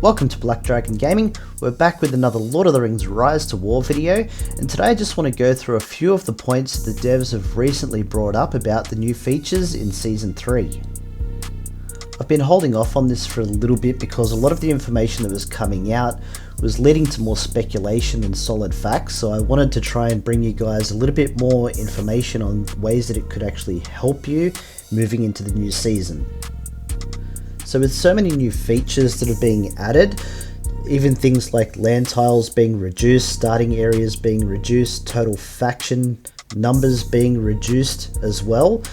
Welcome to Black Dragon Gaming. We're back with another Lord of the Rings Rise to War video, and today I just want to go through a few of the points the devs have recently brought up about the new features in Season 3. I've been holding off on this for a little bit because a lot of the information that was coming out was leading to more speculation than solid facts, so I wanted to try and bring you guys a little bit more information on ways that it could actually help you moving into the new season. So with so many new features that are being added, even things like land tiles being reduced, starting areas being reduced, total faction numbers being reduced as well,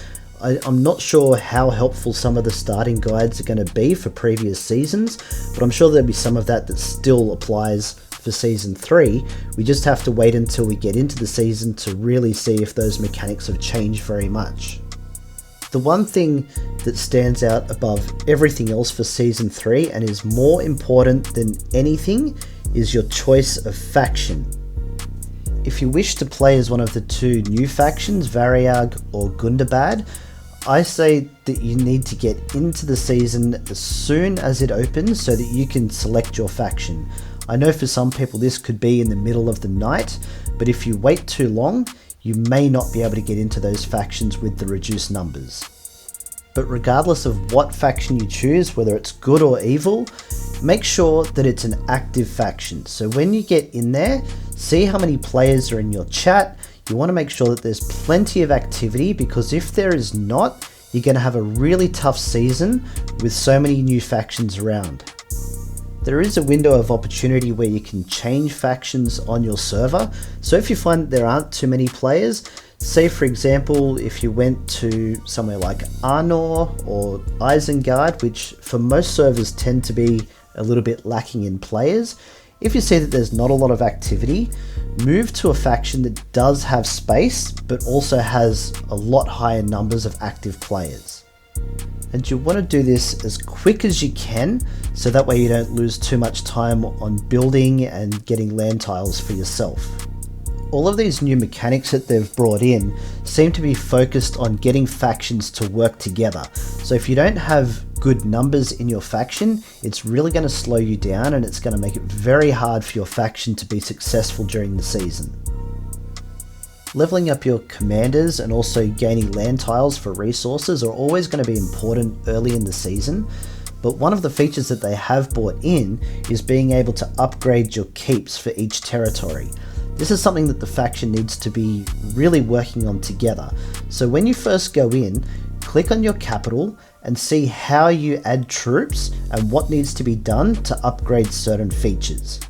I'm not sure how helpful some of the starting guides are going to be for previous seasons, but I'm sure there'll be some of that that still applies for Season 3. We just have to wait until we get into the season to really see if those mechanics have changed very much. The one thing that stands out above everything else for Season 3 and is more important than anything is your choice of faction. If you wish to play as one of the two new factions, Variag or Gundabad, I say that you need to get into the season as soon as it opens so that you can select your faction. I know for some people this could be in the middle of the night, but if you wait too long, you may not be able to get into those factions with the reduced numbers. But regardless of what faction you choose, whether it's good or evil, make sure that it's an active faction. So when you get in there, see how many players are in your chat. You want to make sure that there's plenty of activity, because if there is not, you're going to have a really tough season with so many new factions around. There is a window of opportunity where you can change factions on your server, so if you find that there aren't too many players, say for example if you went to somewhere like Arnor or Isengard, which for most servers tend to be a little bit lacking in players, if you see that there's not a lot of activity, move to a faction that does have space but also has a lot higher numbers of active players. And you want to do this as quick as you can, so that way you don't lose too much time on building and getting land tiles for yourself. All of these new mechanics that they've brought in seem to be focused on getting factions to work together. So if you don't have good numbers in your faction, it's really going to slow you down and it's going to make it very hard for your faction to be successful during the season. Leveling up your commanders and also gaining land tiles for resources are always going to be important early in the season, but one of the features that they have brought in is being able to upgrade your keeps for each territory. This is something that the faction needs to be really working on together. So when you first go in, click on your capital and see how you add troops and what needs to be done to upgrade certain features.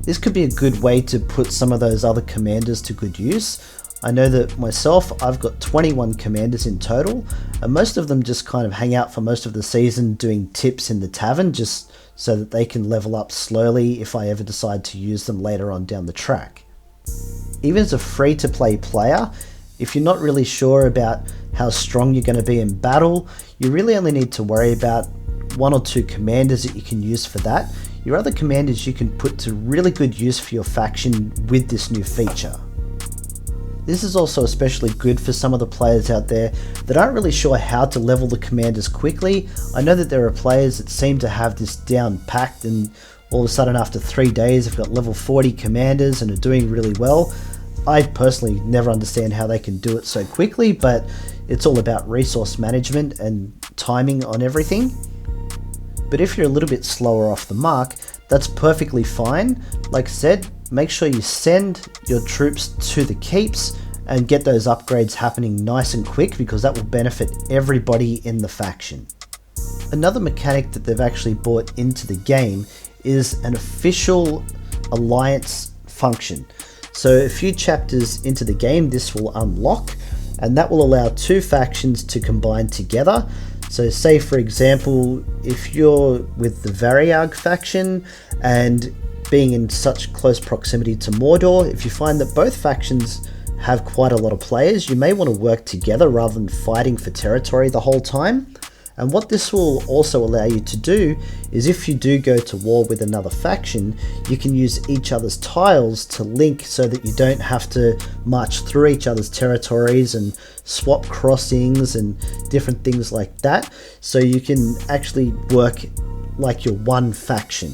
This could be a good way to put some of those other commanders to good use. I know that myself, I've got 21 commanders in total, and most of them just kind of hang out for most of the season doing tips in the tavern, just so that they can level up slowly if I ever decide to use them later on down the track. Even as a free-to-play player, if you're not really sure about how strong you're going to be in battle, you really only need to worry about one or two commanders that you can use for that. Your other commanders you can put to really good use for your faction with this new feature. This is also especially good for some of the players out there that aren't really sure how to level the commanders quickly. I know that there are players that seem to have this down packed, and all of a sudden after 3 days they've got level 40 commanders and are doing really well. I personally never understand how they can do it so quickly, but it's all about resource management and timing on everything. But if you're a little bit slower off the mark, that's perfectly fine. Like I said, make sure you send your troops to the keeps and get those upgrades happening nice and quick, because that will benefit everybody in the faction. Another mechanic that they've actually brought into the game is an official alliance function. So a few chapters into the game this will unlock, and that will allow two factions to combine together. So say for example, if you're with the Variag faction and being in such close proximity to Mordor, if you find that both factions have quite a lot of players, you may want to work together rather than fighting for territory the whole time. And what this will also allow you to do is if you do go to war with another faction, you can use each other's tiles to link so that you don't have to march through each other's territories and swap crossings and different things like that. So you can actually work like you're one faction.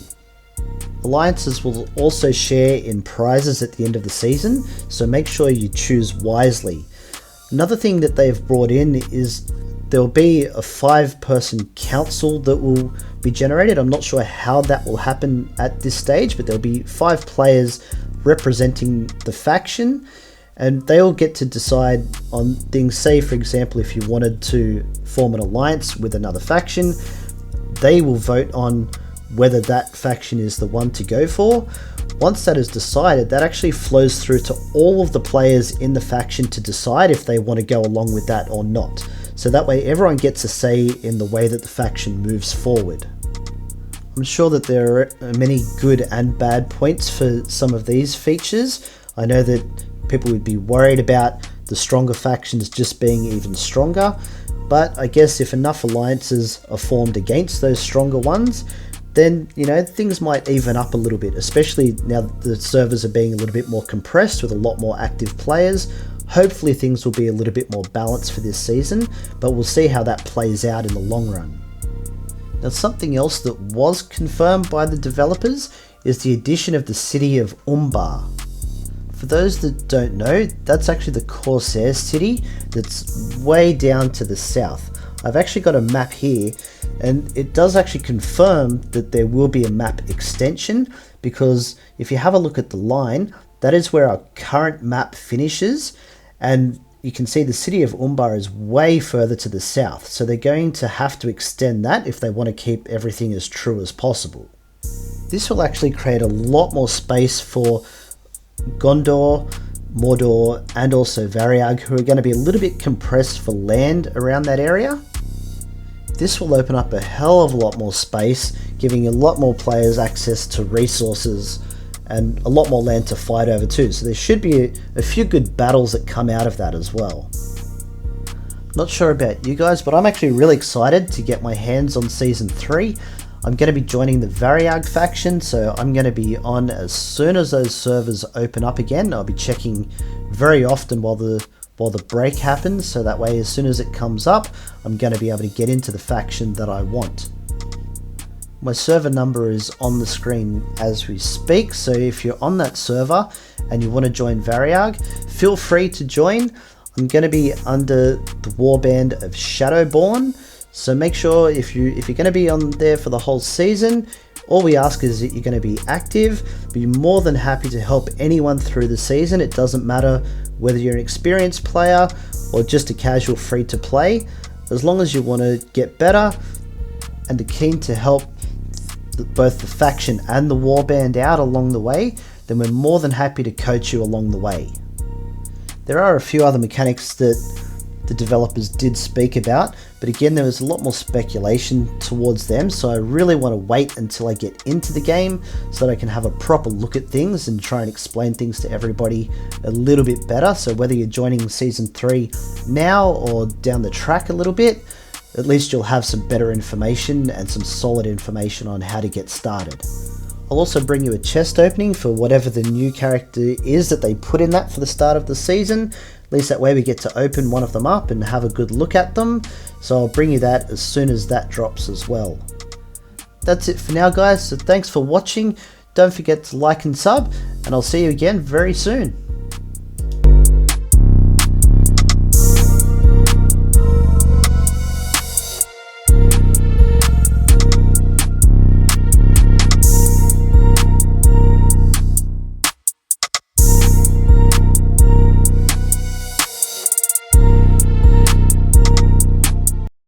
Alliances will also share in prizes at the end of the season, so make sure you choose wisely. Another thing that they've brought in is there will be a 5-person council that will be generated. I'm not sure how that will happen at this stage, but there'll be 5 players representing the faction, and they all get to decide on things. Say, for example, if you wanted to form an alliance with another faction, they will vote on whether that faction is the one to go for. Once that is decided, that actually flows through to all of the players in the faction to decide if they want to go along with that or not. So that way everyone gets a say in the way that the faction moves forward. I'm sure that there are many good and bad points for some of these features. I know that people would be worried about the stronger factions just being even stronger, but I guess if enough alliances are formed against those stronger ones, then, you know, things might even up a little bit, especially now that the servers are being a little bit more compressed with a lot more active players. Hopefully things will be a little bit more balanced for this season, but we'll see how that plays out in the long run. Now, something else that was confirmed by the developers is the addition of the city of Umbar. For those that don't know, that's actually the Corsair city that's way down to the south. I've actually got a map here, and it does actually confirm that there will be a map extension, because if you have a look at the line, that is where our current map finishes, and you can see the city of Umbar is way further to the south, so they're going to have to extend that if they want to keep everything as true as possible. This will actually create a lot more space for Gondor, Mordor, and also Variag, who are going to be a little bit compressed for land around that area. This will open up a hell of a lot more space, giving a lot more players access to resources and a lot more land to fight over too. So there should be a few good battles that come out of that as well. Not sure about you guys, but I'm actually really excited to get my hands on Season 3. I'm going to be joining the Variag faction, so I'm going to be on as soon as those servers open up again. I'll be checking very often while the break happens, so that way as soon as it comes up, I'm going to be able to get into the faction that I want. My server number is on the screen as we speak, so if you're on that server and you want to join Variag, feel free to join. I'm going to be under the warband of Shadowborn, so make sure if you're going to be on there for the whole season, all we ask is that you're going to be active. Be more than happy to help anyone through the season. It doesn't matter whether you're an experienced player or just a casual free to play. As long as you want to get better and are keen to help both the faction and the warband out along the way, then we're more than happy to coach you along the way. There are a few other mechanics that the developers did speak about, but again there was a lot more speculation towards them, so I really want to wait until I get into the game so that I can have a proper look at things and try and explain things to everybody a little bit better. So whether you're joining Season 3 now or down the track a little bit, at least you'll have some better information and some solid information on how to get started. I'll also bring you a chest opening for whatever the new character is that they put in that for the start of the season. At least that way we get to open one of them up and have a good look at them. So I'll bring you that as soon as that drops as well. That's it for now guys, so thanks for watching. Don't forget to like and sub, and I'll see you again very soon.